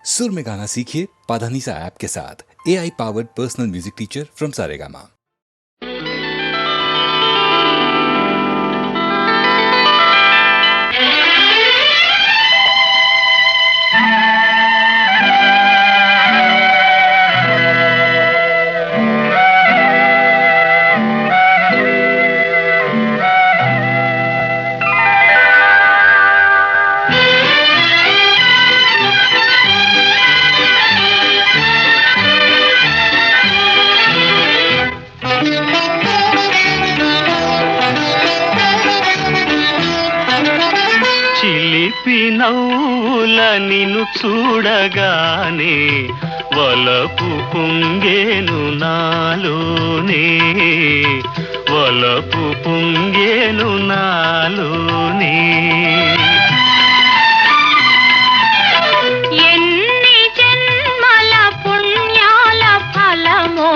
सुर में गाना सीखिए पाधानीसा ऐप के साथ। AI powered personal music teacher from Saregama. నవ్వుల నిన్ను చూడగానే వలపు పొంగేను నాలోనే, వలపు పొంగేను నాలోనే. ఎన్ని జన్మల పుణ్యాల ఫలమో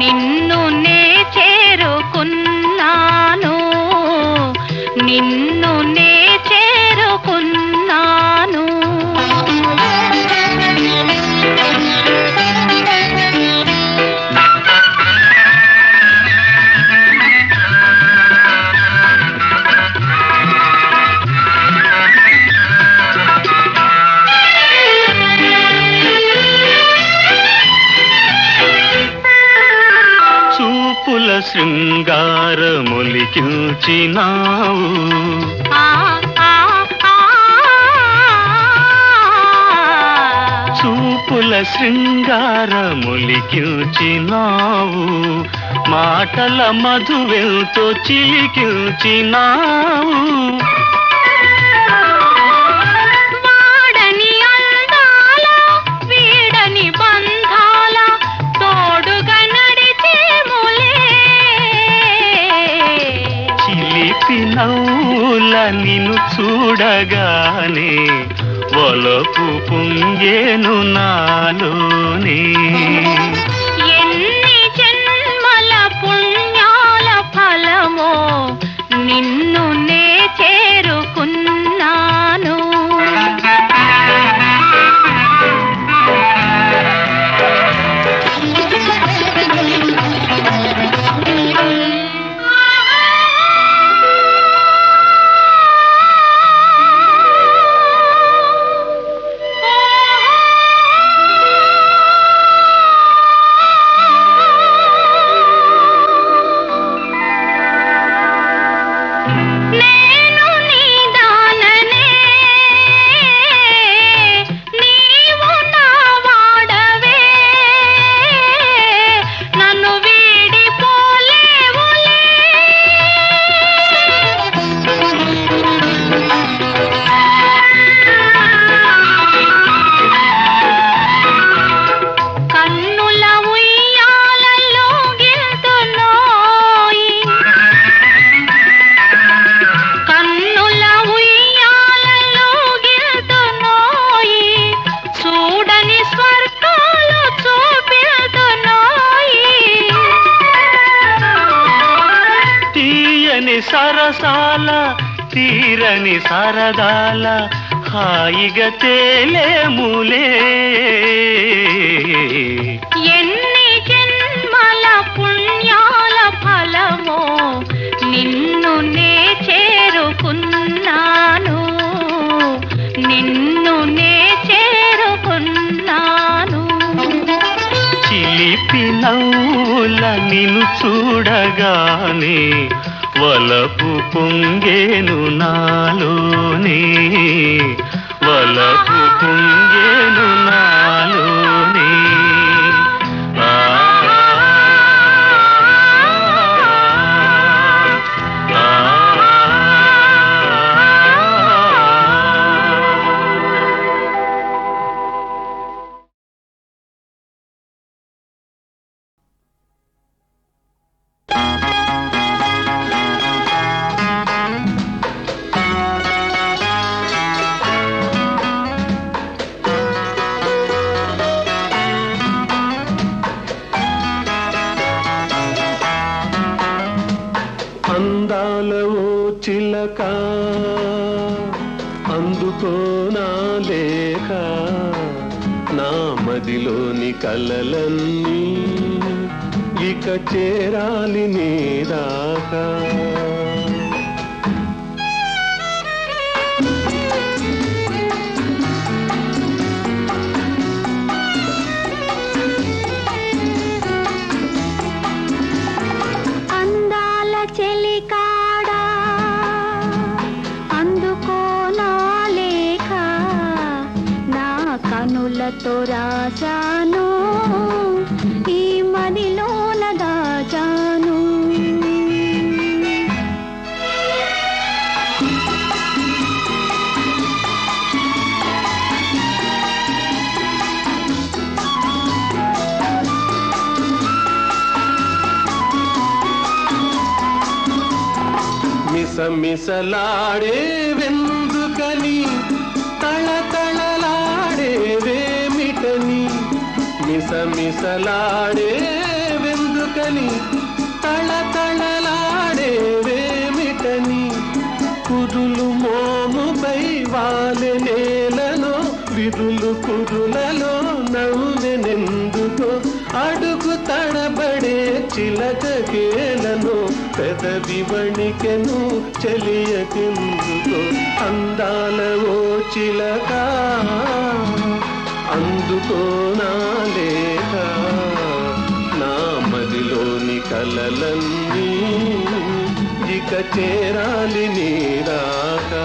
నిన్ను నే చేరుకున్నాను, నిన్ను నే చేరుకున్నాను. చూపుల శృంగారమొలికించినావు, చూపుల శృంగారమొలికించినావు, మాటల మధువెంతో చిలికించినావు. వాడని అందాల వీడని బంధాల తోడుగా నడిచేములే. చిలిపి నవ్వుల నిన్ను చూడగానే వలపు పొంగేను నాలోనే. ఎన్ని జన్మల పుణ్యాల ఫలమో నిన్ను నే చేరుకున్నాను. సరసాల తీరని సరదాల హాయిగా తేలేములే. ఎన్ని జన్మల పుణ్యాల ఫలమో నిన్ను నే చేరుకున్నాను, నిన్ను నే చేరుకున్నాను. చిలిపి నవ్వుల నిన్ను చూడగానే వలపు పొంగేను నాలోనే, వలపు పొంగేను నాలోనే. నా మదిలోని కలలన్నీ ఇక చేరాలి నీ దాకా. అందాల చెలికాడా అందుకో నా లేఖ, నా కనులతో రాశాను ఈ మదిలోన దాచాను. మిసమిసలాడే వెందుకని తళతళలాడే వేమిటని, మిసమిసలాడే వెందుకని తళతళలాడే వేమిటని, కురులు మోముపై వాలె నేలలో విరులు కురులలో నవ్వెనెందుకో, అడుగు తడబడే చిలకకేలను పెదవి వణికెను చెలియకెందుకో. అందాల ఓ చిలక అందుకో నా లేఖ, నా మదిలోని కలలన్నీ ఇక చేరాలి నీ దాకా.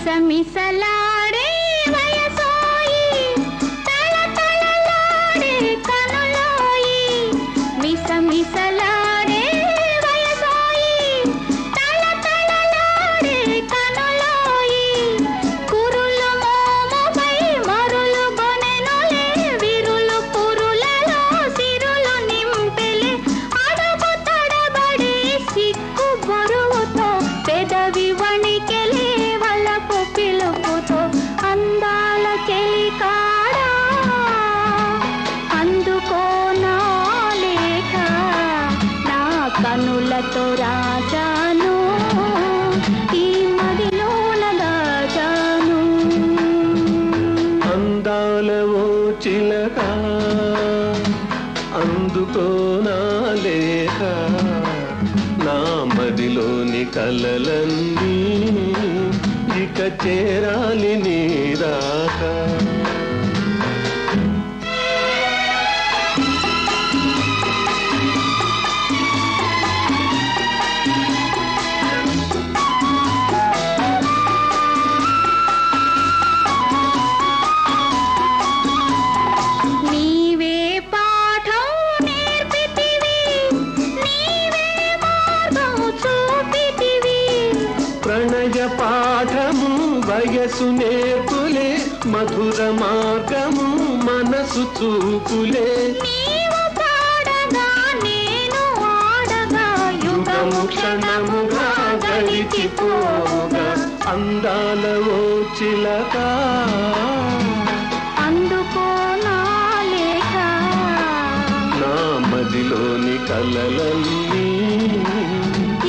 మిసమిసలాడే వయసోయి తళతళలాడే కనులోయి, మిసమిసలాడే వయసోయి తళతళలాడే కనులోయి, కురులు మోముపై మరులు గొనెనులే విరులు పురులలో సిరులు నింపెలే, అడుగు తడబడి సిగ్గు బరువుతో పెదవి వణికెలే వలపు పిలుపుతో. అందాల చెలికాడా అందుకో నా లేఖ, నా కనులతో రాశాను ఈ మదిలోన దాచాను. అందాల ఓ చిలక అందుకో నా లేఖ, నా మదిలోని కలలన్నీ ఇక చేరాలి నీ దాకా. నీవే పాఠం నేర్పితివి, నీవే మార్గం చూపితివి, ప్రణయ పాఠము వయసు నేర్పులే, మధుర మార్గము మనసు చూపులే, నీవు పాడగా నేను ఆడగా యుగము క్షణముగా గడిచిపోగా. అందాల ఓ చిలక అందుకో నా లేఖ, నా మదిలోని కలలన్నీ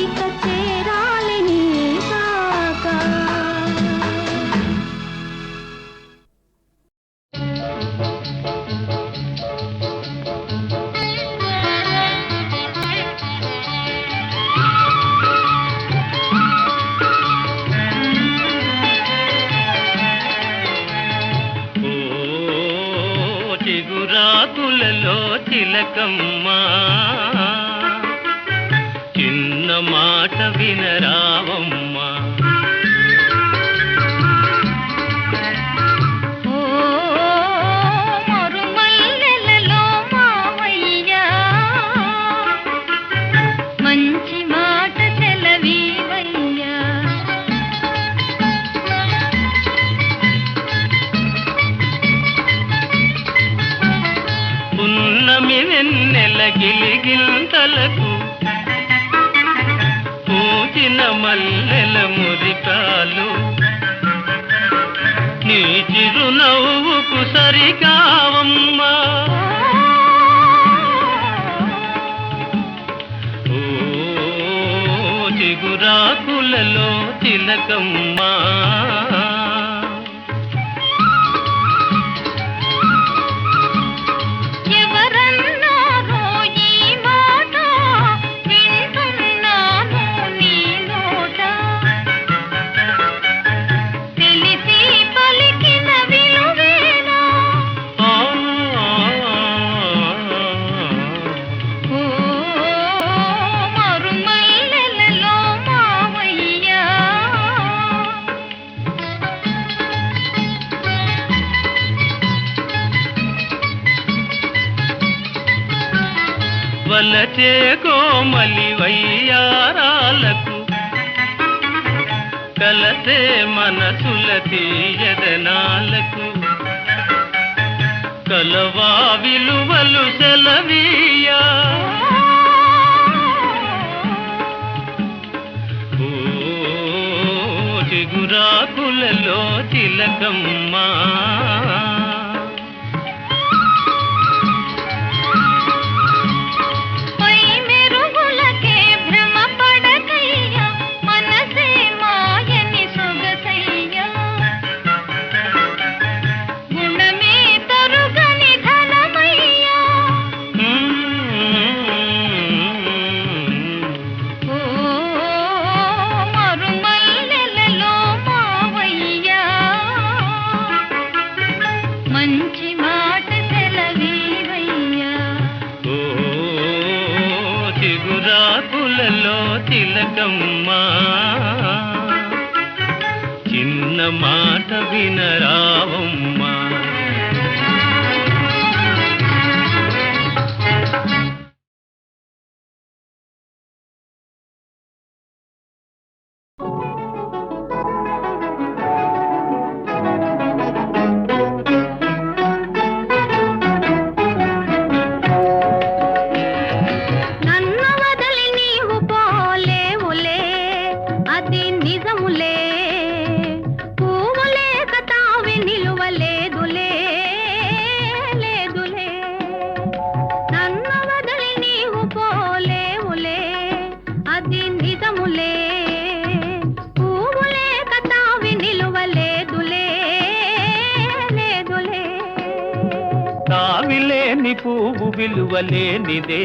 ఇక చేరాలి నీ దాకా. చిగురాకులలో చిలకమ్మ చిన్న మాట వినరావమ్మా. ఓ మరుమల్లెలలో మావయ్య మంచి మాట సెలవీవయ్యా. పున్నమి వెన్నెల గిలిగింతలకు విరిసిన మల్లెల మురికాలు నీ చిరునవ్వుకు సరికావమ్మా. ఓ చిగురాకులలో తిలకమ్మా. వలచే కోమలి వయ్యారాలకు కలసే మనసుల తీయదనాలకు కలవా విలువలు సెలవీయా. ఓ చిగురాకులలో తిలకమ్మా. మంచి మాట సెలవీవయ్యా. ఓ చిగురాకులలో తిలకమ్మా. చిన్న మాట వినరావమ్మా. నన్ను వదిలి నీవు పోలేవులే, అది నిజములే. పువ్వు లేక తావి నిలువలేదులే, లేదులే. నన్ను వదిలి నీవు పోలేవులే, అది నిజములే. పువ్వు లేక తావి నిలువలేదులే, లేదులే. తావిలేని పువ్వు విలువలేనిదే,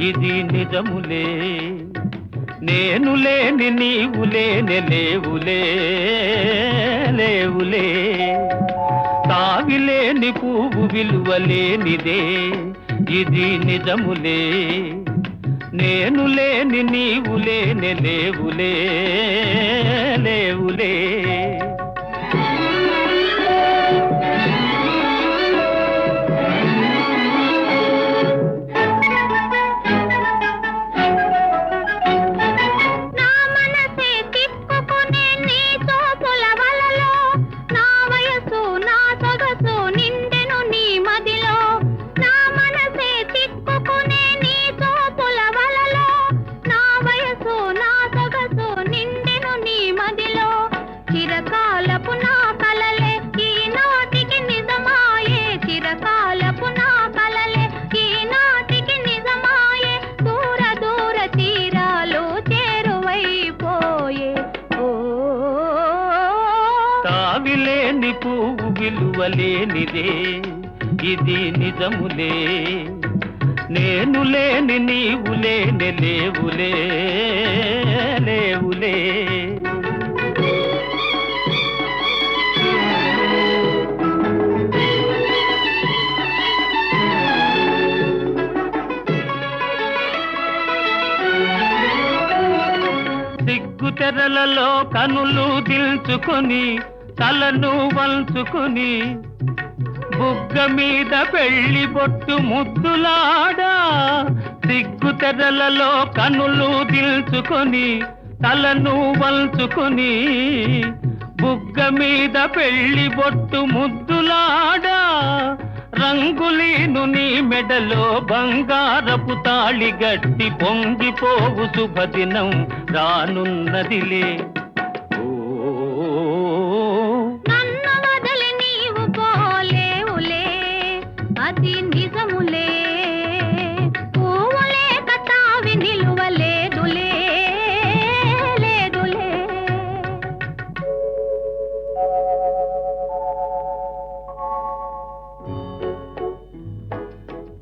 ఇది నిజములే. నేను లేని నీవు లేని లేవులే, లేవులే. తావిలేని పువ్వు విలువలేనిదే, ఇది నిజములే. నేను లేని నీవు లేని లేవులే, లేవులే. నా మనసే తిప్పుకునే నీ తోపుల వలలో, నా వయసు నా సొగసు నిండెను నీ మదిలో. నా మనసే తిప్పుకునే నీ తోపుల వలలో, నా వయసు నా సొగసు నిండెను నీ మదిలో. చిరకాలపు నా కలలే ఈనాటికి నిజమాయే, చిరకాలపు నా కలలే ఈనాటికి నిజమాయే. దూర దూర తీరాలు చేరువైపోయే. ఓ తావిలేని పువ్వు విలువలేనిదే, ఇది నిజములే. నేను లేని నీవు లేని లేవులే, లేవులే. సిగ్గు తెరలలో కనులు దిల్చుకొని తలను వంచుకొని బుగ్గ మీద పెళ్లి బొట్టు ముద్దులాడా. సిగ్గు తెరలలో కనులు దిల్చుకొని తలను వంచుకొని బుగ్గ మీద పెళ్లి బొట్టు ముద్దులాడా. రంగులీను నీ మెడలో బంగారపు తాళి గట్టి పొంగిపోవు శుభదినం రానున్నదిలే. నన్ను వదిలి నీవు పోలేవులే, అది నిజములే. పువ్వులే కతావి నిలువలేదులే, లేదులే.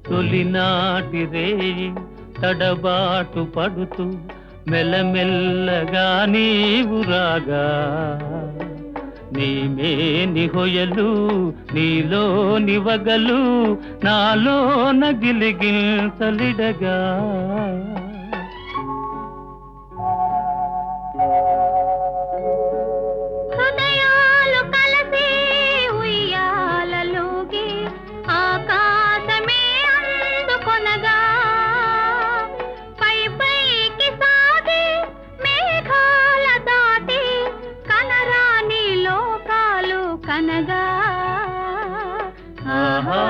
తొలినాటి రేయి తడబాటు పడుతూ మెల్లమెల్లగా నీవు రాగా, నీమే నిహొయలు నీలో నివగలు నాలో నగిలిగిల్చలిడగా. హృదయాలు కలిసి ఉయ్యాలలోకి ఆకాశమే అందుకొనగా, పై పైకి సాగి మేఘాల దాటి కనరాని లోకాలు కనగా. ఆహా,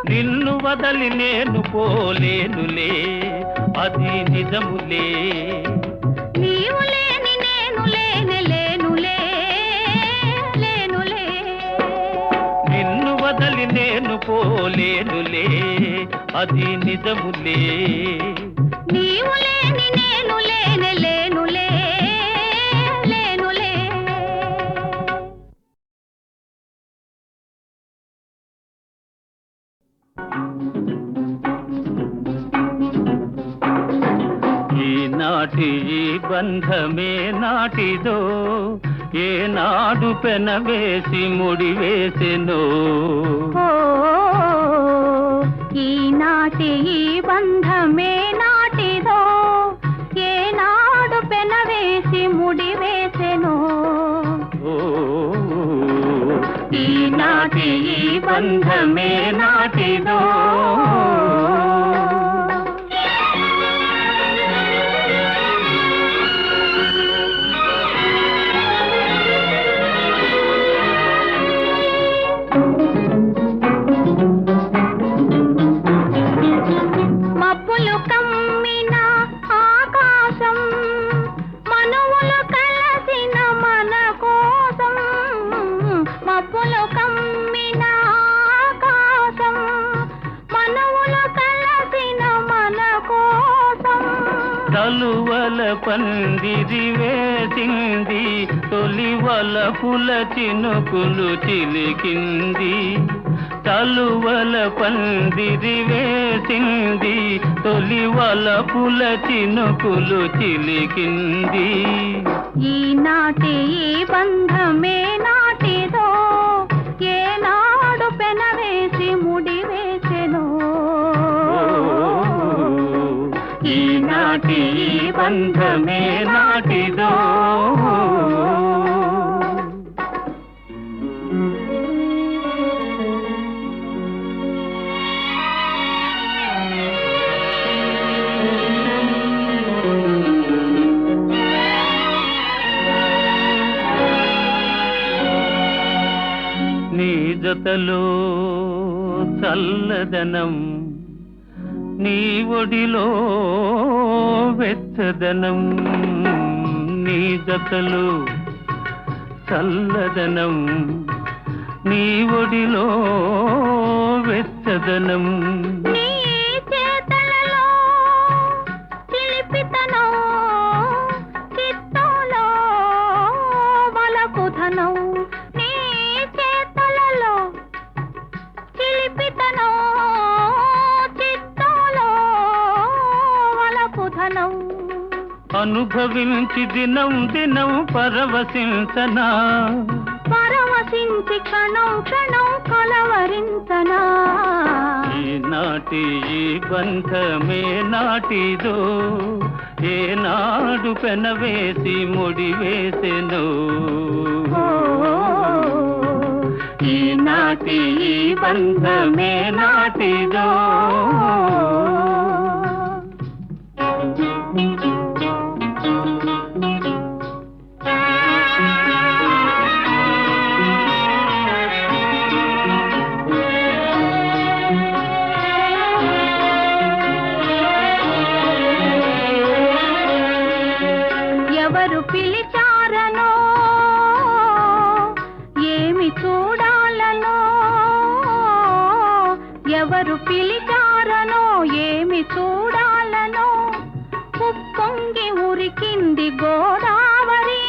నిన్ను వదలి నేను పోలేనులే, అది నిజములే. నీవు లేని నేను లేనే లేనులే, లేనులే. నిన్ను వదలి నేను పోలేనులే, అది నిజములే. నీవు లేని నేను లేనే లేనులే, లేనులే. ఈనాటి ఈ బంధమే నాటిదో, ఏనాడు పెనవేసి ముడివేసెనో. ఓ, ఈనాటి ఈ బంధమే నాటిదో, ఏనాడు పెనవేసి ముడివేసెనో. ఓ, ఈనాటి ఈ బంధమే నాటిదో. మబ్బులు కమ్మిన ఆకాశం, మనువులు కలసిన మన కోసం. మబ్బులు కమ్మిన ఆకాశం, మనువులు కలసిన మన కోసం. తలువల పందిరి వేసింది, తొలివల పుల చినుకులు చిలికింది. తలువల పందిరి వేసింది, తొలివల పుల చినుకులు చిలికింది. ఈనాటి ఈ బంధమే నాటిదో, ఏనాడు పెనవేసి ముడివేసెనో. ఈనాటి ఈ బంధమే నాటిదో. నీ జతలో చల్లదనం, నీ ఒడిలో వెచ్చదనం. నీ జతలో చల్లదనం, నీ ఒడిలో వెచ్చదనం. నీ చేతలలో చిలిపితనం, చిత్తంలో వలపుధనం. నీ చేతలలో చిలిపితనం, చిత్తంలో వలపుధనం. అనుభవించి దినం దినం పరవశించనా, పరవశించి క్షణం క్షణం కలవరించనా. ఈనాటి ఈ బంధమే నాటిదో, ఏనాడు పెనవేసి ముడివేసెనో. ఈనాటి ఈ బంధమే నాటిదో. పిలిచారనో ఏమి చూడాలనో ఎవరు పిలిచారనో ఏమి చూడాలనో ఉప్పొంగి ఉరికింది గోదావరి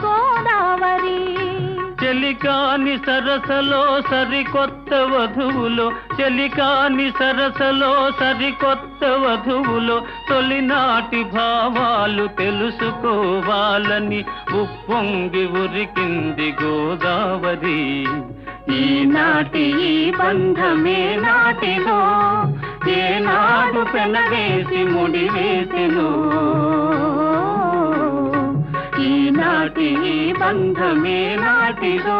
గోదావరి చెలికాని సరసలో సరికొత్త వధువులో చెలికాని సరసలో సరికొత్త వధువులో తొలినాటి భావాలు తెలుసుకోవాలని ఉప్పొంగి ఉరికింది గోదావరి ఈనాటి ఈ బంధమే నాటిదో ఏనాడు పెనవేసి ముడివేసెను ఈనాటి ఈ బంధమే నాటిదో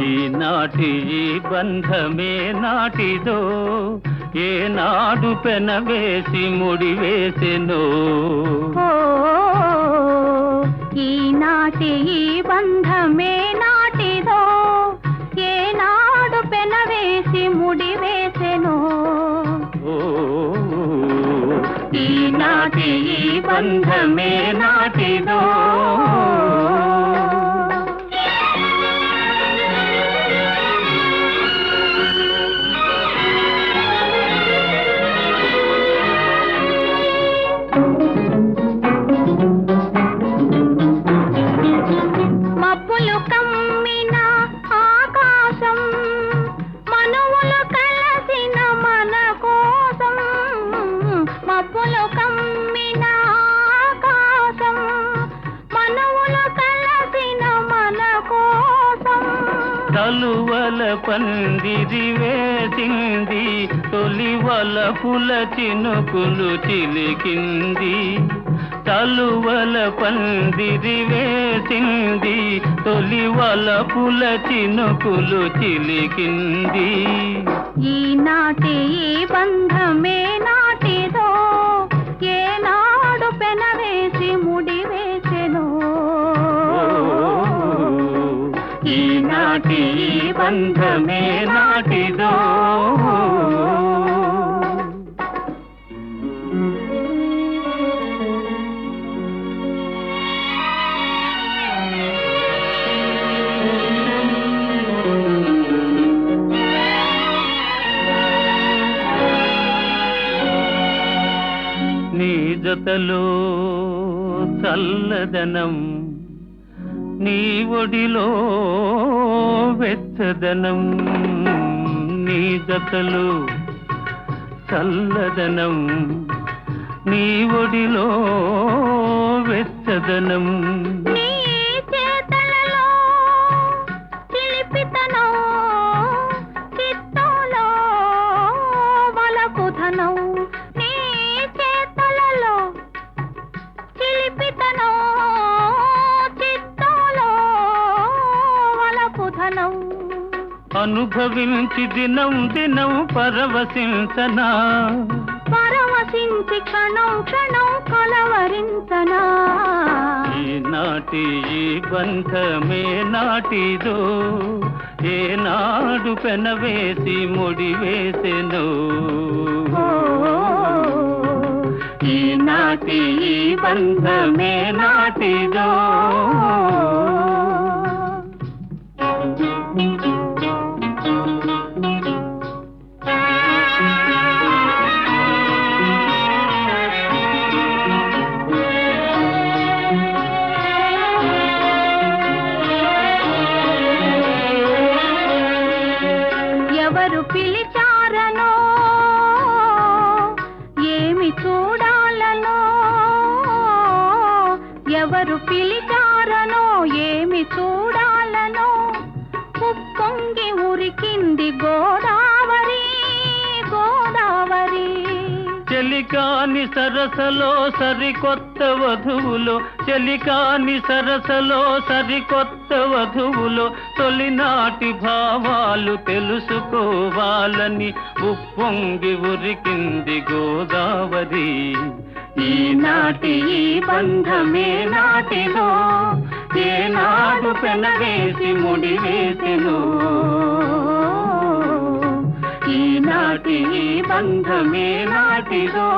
ఈనాటి ఈ బంధమే నాటిదో ఏనాడు పెనవేసి ముడివేసెను ఈనాటి ఈ బంధమే నాటిదో ఏనాడు పెనవేసి ముడివేసెను ఈనాటి ఈ బంధమే నాటిదో మబ్బులు కమ్మిన ఆకాశం మనువులు కలసిన మన కోసం మబ్బులు కమ్మిన ఆకాశం మనువులు కలసిన మన కోసం తలువల పందిరి వేసింది తొలివల పుల చినుకులు చిలికింది తలువల పందిరి వేసింది తొలివల పుల చినుకులు చిలికింది ఈనాటి ఈ బంధమే నాటిదో ఏనాడు పెనవేసి ముడివేసెను ఈనాటి ఈ బంధమే నాటిదో నీ జతలో చల్లదనం నీ ఒడిలో వెచ్చదనం నీ జతలో చల్లదనం నీ ఒడిలో వెచ్చదనం నీ చేతలలో చిలిపితనం చిత్తోలో వలపుధనం నీ చేతలలో చిలిపితనం చిత్తోలో వలపుధనం అనుభవించి దినం దినం పరవశించనా పరవశించి క్షణం క్షణం కలవరించనా ఈనాటి ఈ బంధమే నాటిదో ఏనాడు పెనవేసి ముడివేసెను ఈనాటి ఈ బంధమే నాటిదో ఎవరు పిలిచారనో ఏమి చూడాలనో ఎవరు పిలిచారనో ఏమి చూడాలనో ఉప్పొంగి ఉరికింది గోదావరి గోదావరి చెలికాని సరసలో సరికొత్త వధువులో చెలికాని సరసలో సరికొత్త వధువులో తొలినాటి భావాలు తెలుసుకోవాలని ఉప్పొంగి ఉరికింది గోదావరి ఈనాటి ఈ బంధమే నాటిలో ఏనాడు పెనవేసి ముడివేసెను ఈనాటి ఈ బంధమే నాటిలో